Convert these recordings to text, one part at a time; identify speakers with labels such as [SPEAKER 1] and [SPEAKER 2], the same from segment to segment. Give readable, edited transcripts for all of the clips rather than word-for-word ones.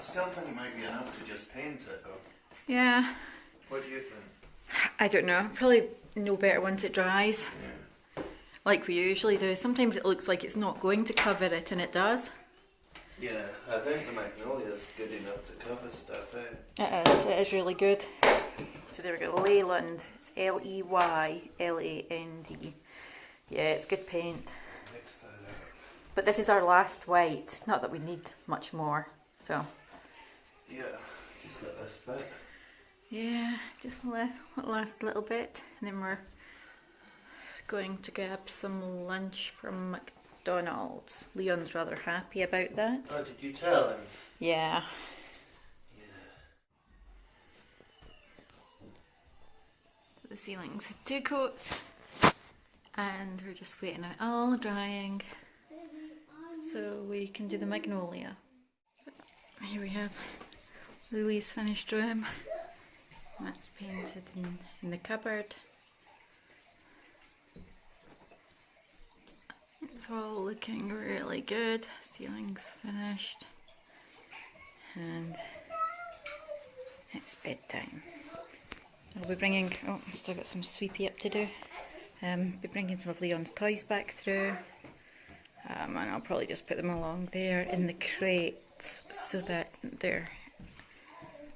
[SPEAKER 1] I still think it might be enough to just paint it though.
[SPEAKER 2] Yeah.
[SPEAKER 1] What do you think?
[SPEAKER 2] I don't know. Probably no better once it dries.
[SPEAKER 1] Yeah.
[SPEAKER 2] Like we usually do. Sometimes it looks like it's not going to cover it, and it does.
[SPEAKER 1] Yeah, I think the magnolia is good enough to cover stuff, eh?
[SPEAKER 2] It is really good. So there we go, Leyland. It's Leyland. Yeah, it's good paint.
[SPEAKER 1] Mix that up.
[SPEAKER 2] But this is our last white. Not that we need much more, so.
[SPEAKER 1] Yeah, just let this bit.
[SPEAKER 2] Yeah, just last little bit, and then we're going to grab some lunch from McDonald's. Leon's rather happy about that.
[SPEAKER 1] Oh, did you tell him?
[SPEAKER 2] Yeah. The ceilings had 2 coats, and we're just waiting on it all drying so we can do the magnolia. So here we have Lily's finished room. That's painted in the cupboard. It's all looking really good. Ceiling's finished, and it's bedtime. I'll be bringing, still got some sweepy up to do. Be bringing some of Leon's toys back through, and I'll probably just put them along there in the crates so that they're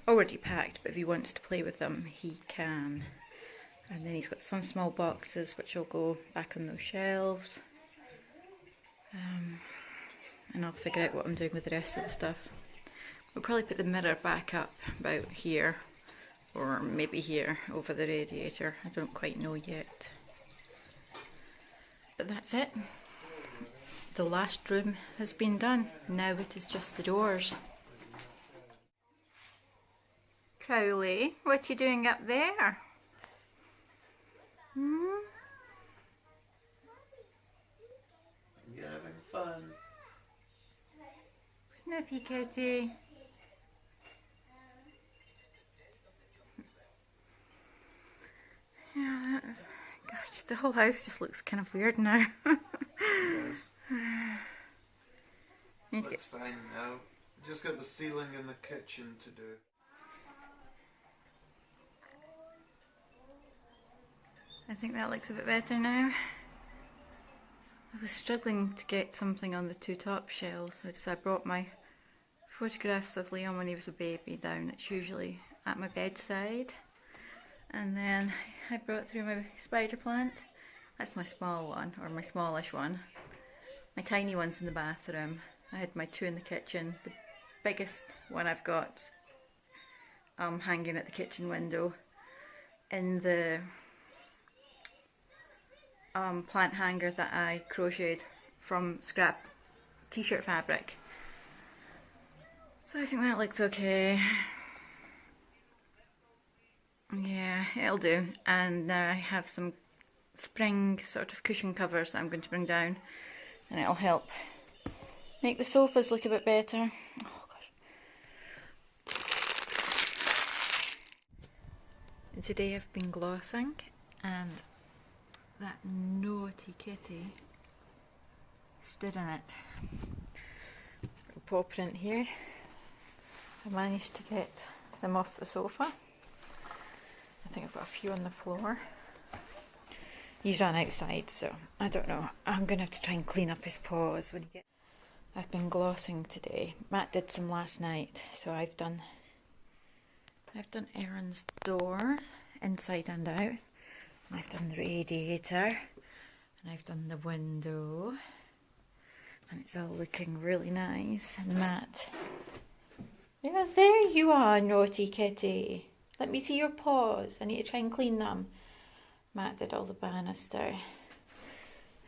[SPEAKER 2] already packed, but if he wants to play with them he can. And then he's got some small boxes which will go back on those shelves, and I'll figure out what I'm doing with the rest of the stuff. We'll probably put the mirror back up about here, or maybe here over the radiator. I don't quite know yet. But that's it. The last room has been done. Now it is just the doors. Crowley, what you doing up there?
[SPEAKER 1] You're having fun.
[SPEAKER 2] Sniffy kitty. Yeah, gosh, the whole house just looks kind of weird now.
[SPEAKER 1] It does. Looks fine now. Just got the ceiling in the kitchen to do.
[SPEAKER 2] I think that looks a bit better now. I was struggling to get something on the 2 top shelves, so I brought my photographs of Leon when he was a baby down. It's usually at my bedside. And then I brought through my spider plant. That's my small one, or my smallish one. My tiny one's in the bathroom. I had my 2 in the kitchen. The biggest one I've got hanging at the kitchen window in the plant hanger that I crocheted from scrap t-shirt fabric. So I think that looks okay. Yeah, it'll do. And now I have some spring sort of cushion covers that I'm going to bring down, and it'll help make the sofas look a bit better. Oh gosh. And today I've been glossing, and that naughty kitty stood in it. Little paw print here. I managed to get them off the sofa. I think I've got a few on the floor. He's run outside, so I don't know. I'm going to have to try and clean up his paws when he gets... I've been glossing today. Matt did some last night, so I've done Aaron's doors, inside and out. And I've done the radiator, and I've done the window, and it's all looking really nice. And Matt, yeah, there you are, naughty kitty. Let me see your paws. I need to try and clean them. Matt did all the banister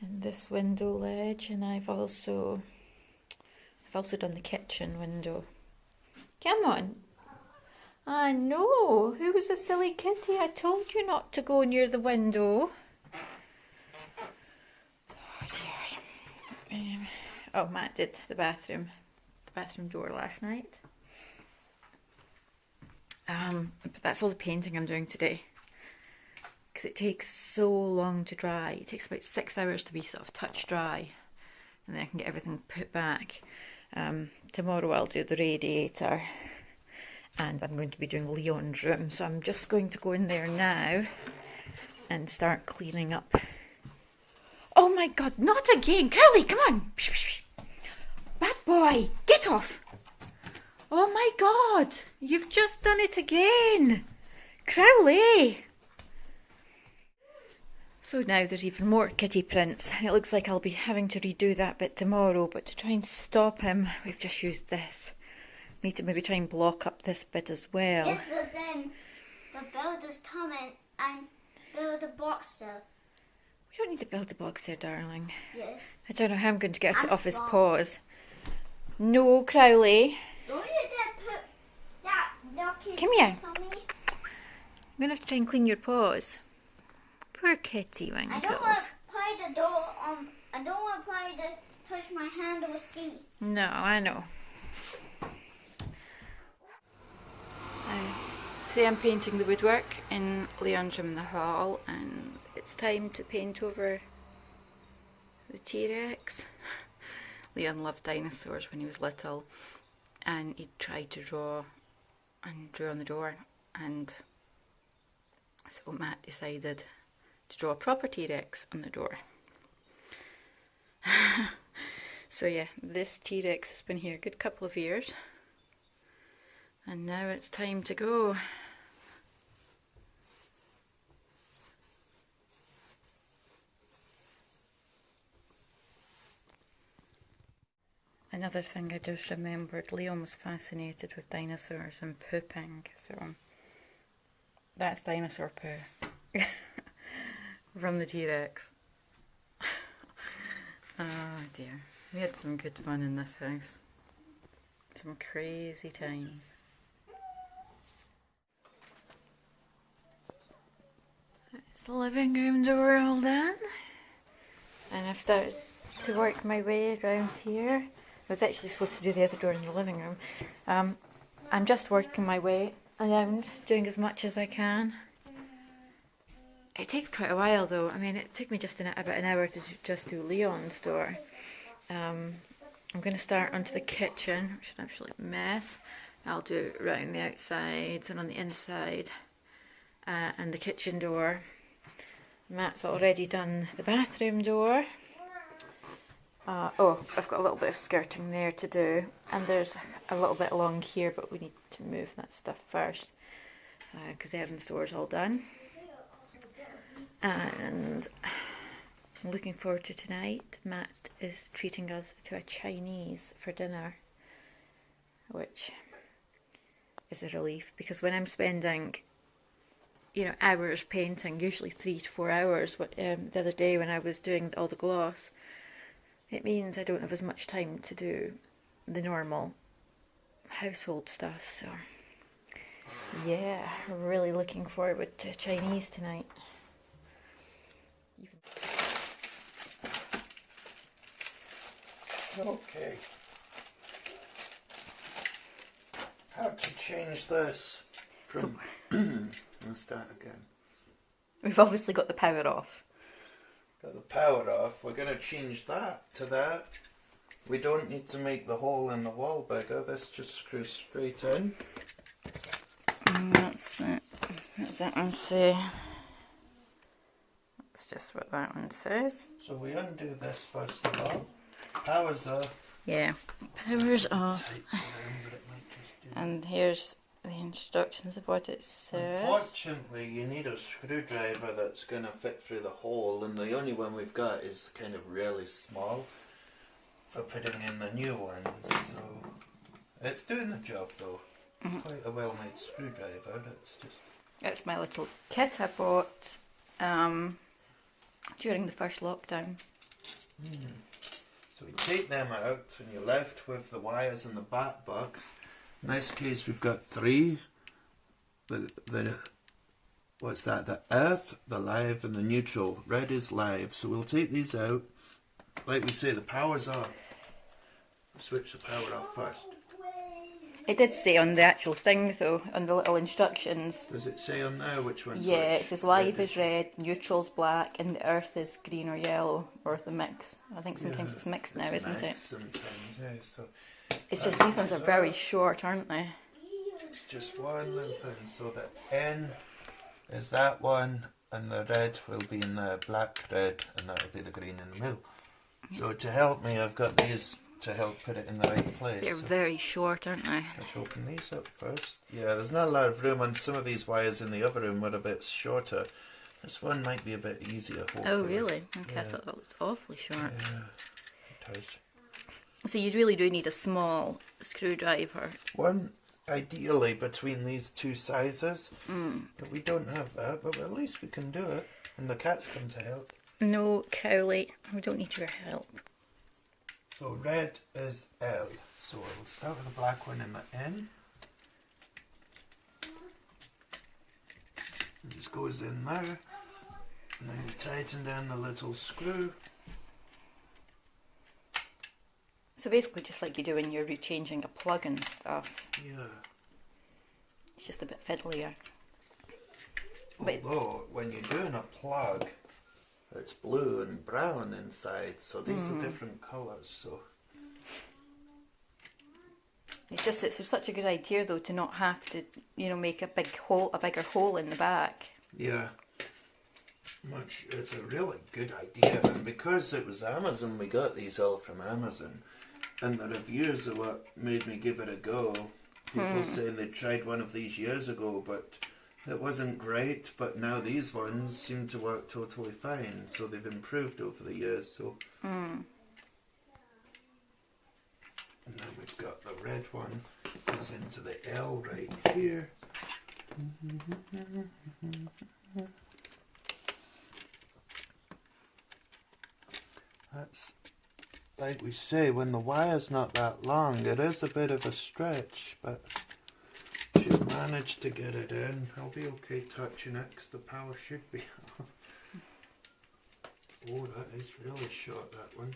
[SPEAKER 2] and this window ledge, and I've also done the kitchen window. Come on. I know. Who was a silly kitty? I told you not to go near the window. Oh dear. Oh, Matt did the bathroom door last night. But that's all the painting I'm doing today, because it takes so long to dry. It takes about 6 hours to be sort of touch dry, and then I can get everything put back. Tomorrow I'll do the radiator, and I'm going to be doing Leon's room, so I'm just going to go in there now and start cleaning up. Oh my god, not again! Crowley, come on! Bad boy, get off! Oh my god, you've just done it again! Crowley! So now there's even more kitty prints. It looks like I'll be having to redo that bit tomorrow, but to try and stop him, we've just used this. Need to maybe try and block up this bit as well.
[SPEAKER 3] Yes, but then the builders come in and build a box there.
[SPEAKER 2] We don't need to build a box there, darling.
[SPEAKER 3] Yes.
[SPEAKER 2] I don't know how I'm going to get it
[SPEAKER 3] I'm
[SPEAKER 2] off his
[SPEAKER 3] small.
[SPEAKER 2] paws. No, Crowley.
[SPEAKER 3] Don't you dare put that yucky
[SPEAKER 2] Come here.
[SPEAKER 3] sauce on me.
[SPEAKER 2] I'm going to have to try and clean your paws. Poor kitty
[SPEAKER 3] I
[SPEAKER 2] Winkles.
[SPEAKER 3] don't want to play the door on. I don't want to play the touch my hand or see.
[SPEAKER 2] No, I know. Today I'm painting the woodwork in Leon's room in the hall, and it's time to paint over the T-Rex. Leon loved dinosaurs when he was little, and he tried to draw and drew on the door, and so Matt decided to draw a proper T-Rex on the door. So yeah, this T-Rex has been here a good couple of years, and now it's time to go. Another thing I just remembered, Leon was fascinated with dinosaurs and pooping, so that's dinosaur poo from the T-Rex. Oh dear, we had some good fun in this house. Some crazy times. That's the living room door all done. And I've started to work my way around here. I was actually supposed to do the other door in the living room. I'm just working my way around, doing as much as I can. It takes quite a while though. I mean, it took me just about an hour to just do Leon's door. I'm going to start onto the kitchen, which is an absolute mess. I'll do it around the outsides and on the inside, and the kitchen door. Matt's already done the bathroom door. Oh, I've got a little bit of skirting there to do, and there's a little bit along here, but we need to move that stuff first, because Evan's door is all done. And I'm looking forward to tonight. Matt is treating us to a Chinese for dinner, which is a relief, because when I'm spending, you know, hours painting, usually 3 to 4 hours, the other day when I was doing all the gloss, it means I don't have as much time to do the normal household stuff. So yeah, really looking forward to Chinese tonight.
[SPEAKER 1] Okay. How to change this from... Let's start again.
[SPEAKER 2] We've obviously got the power off.
[SPEAKER 1] Got the power off. We're going to change that to that. We don't need to make the hole in the wall bigger. This just screws straight in.
[SPEAKER 2] That's it. What's that one say? That's just what that one says.
[SPEAKER 1] So we undo this first of all. Power's off.
[SPEAKER 2] Yeah, power's off.
[SPEAKER 1] Tight for them, but it might just do.
[SPEAKER 2] And here's the instructions of what it says.
[SPEAKER 1] Unfortunately, you need a screwdriver that's going to fit through the hole, and the only one we've got is kind of really small for putting in the new ones. So it's doing the job though. It's quite a well-made screwdriver. It's just...
[SPEAKER 2] It's my little kit I bought during the first lockdown.
[SPEAKER 1] So we take them out, and you're left with the wires and the bat bugs. In this case, we've got 3. What's that? The earth, the live, and the neutral. Red is live. So we'll take these out. Like we say, the power's off. We'll switch the power off first.
[SPEAKER 2] It did say on the actual thing though, on the little instructions.
[SPEAKER 1] Does it say on there which one's
[SPEAKER 2] Yeah,
[SPEAKER 1] which?
[SPEAKER 2] it says live is red, neutral's black, and the earth is green or yellow, or the mix. I think sometimes it's mixed now, isn't it?
[SPEAKER 1] Sometimes, yeah. So
[SPEAKER 2] it's just these ones are very short, aren't they?
[SPEAKER 1] it's just one little thing. So the N is that one, and the red will be in the black red, and that'll be the green in the middle. So to help me, I've got these to help put it in the right place.
[SPEAKER 2] They're very short, aren't they?
[SPEAKER 1] Let's open these up first. Yeah, there's not a lot of room, and some of these wires in the other room were a bit shorter. This one might be a bit easier, hopefully.
[SPEAKER 2] Oh, really? Okay,
[SPEAKER 1] yeah.
[SPEAKER 2] I thought that looked awfully short.
[SPEAKER 1] Yeah, it does.
[SPEAKER 2] So you really do need a small screwdriver.
[SPEAKER 1] One, ideally, between these two sizes. But we don't have that, but at least we can do it. And the cat's come to help.
[SPEAKER 2] No, Cowley, we don't need your help.
[SPEAKER 1] So red is L. So we'll start with the black one in the N. It just goes in there. And then you tighten down the little screw.
[SPEAKER 2] So basically just like you do when you're rechanging a plug and stuff.
[SPEAKER 1] Yeah.
[SPEAKER 2] It's just a bit fiddlier.
[SPEAKER 1] Although, when you're doing a plug, it's blue and brown inside, so these are different colours. So
[SPEAKER 2] It's such a good idea though to not have to, you know, make a bigger hole in the back.
[SPEAKER 1] yeah, it's a really good idea, and because it was Amazon, we got these all from Amazon, and the reviews are what made me give it a go. People saying they tried one of these years ago, but it wasn't great, but now these ones seem to work totally fine, so they've improved over the years. So, and then we've got the red one goes into the L right here. That's like we say, when the wire's not that long, it is a bit of a stretch, but should manage to get it in. I'll be okay touching it because the power should be off. Oh, that is really short, that one.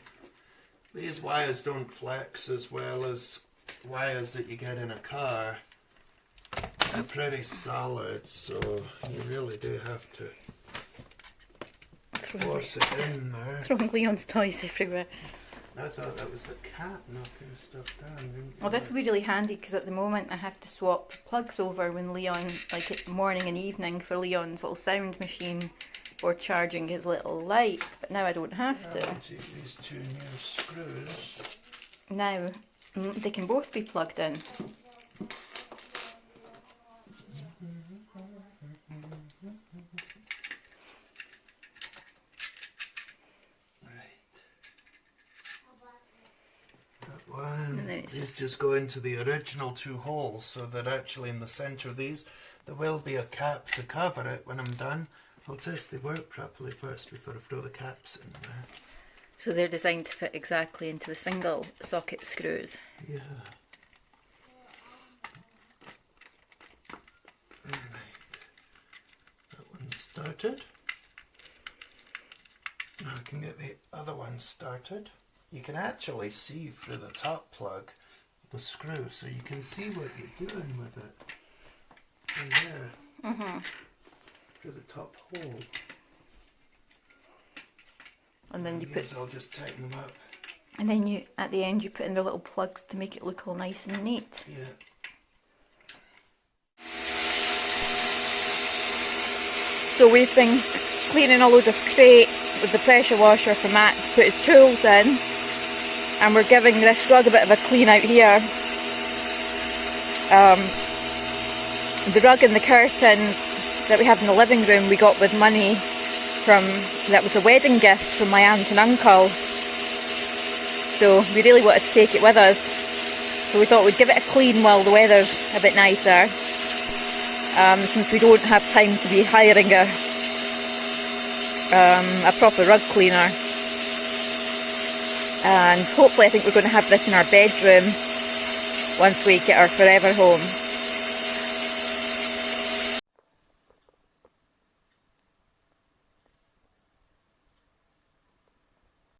[SPEAKER 1] These wires don't flex as well as wires that you get in a car. They're pretty solid, so you really do have to force it in there.
[SPEAKER 2] Throwing Leon's toys everywhere.
[SPEAKER 1] I thought that was the cat knocking stuff down.
[SPEAKER 2] Well, this will be really handy because at the moment I have to swap plugs over when Leon, like morning and evening for Leon's little sound machine or charging his little light, but now I don't have to.
[SPEAKER 1] These two new screws.
[SPEAKER 2] Now they can both be plugged in.
[SPEAKER 1] These just go into the original two holes, so that actually in the centre of these there will be a cap to cover it when I'm done. I'll test they work properly first before I throw the caps in there.
[SPEAKER 2] So they're designed to fit exactly into the single socket screws.
[SPEAKER 1] Yeah. Alright. That one's started. Now I can get the other one started. You can actually see through the top plug the screw, so you can see what you're doing with it. In there. Through the top hole.
[SPEAKER 2] And then
[SPEAKER 1] I'll just tighten them up.
[SPEAKER 2] And then you, at the end, you put in the little plugs to make it look all nice and neat.
[SPEAKER 1] Yeah.
[SPEAKER 2] So we've been cleaning a load of crates with the pressure washer for Matt to put his tools in. And we're giving this rug a bit of a clean out here. The rug and the curtains that we have in the living room we got with money that was a wedding gift from my aunt and uncle. So we really wanted to take it with us. So we thought we'd give it a clean while the weather's a bit nicer. Since we don't have time to be hiring a proper rug cleaner. And hopefully I think we're going to have this in our bedroom once we get our forever home.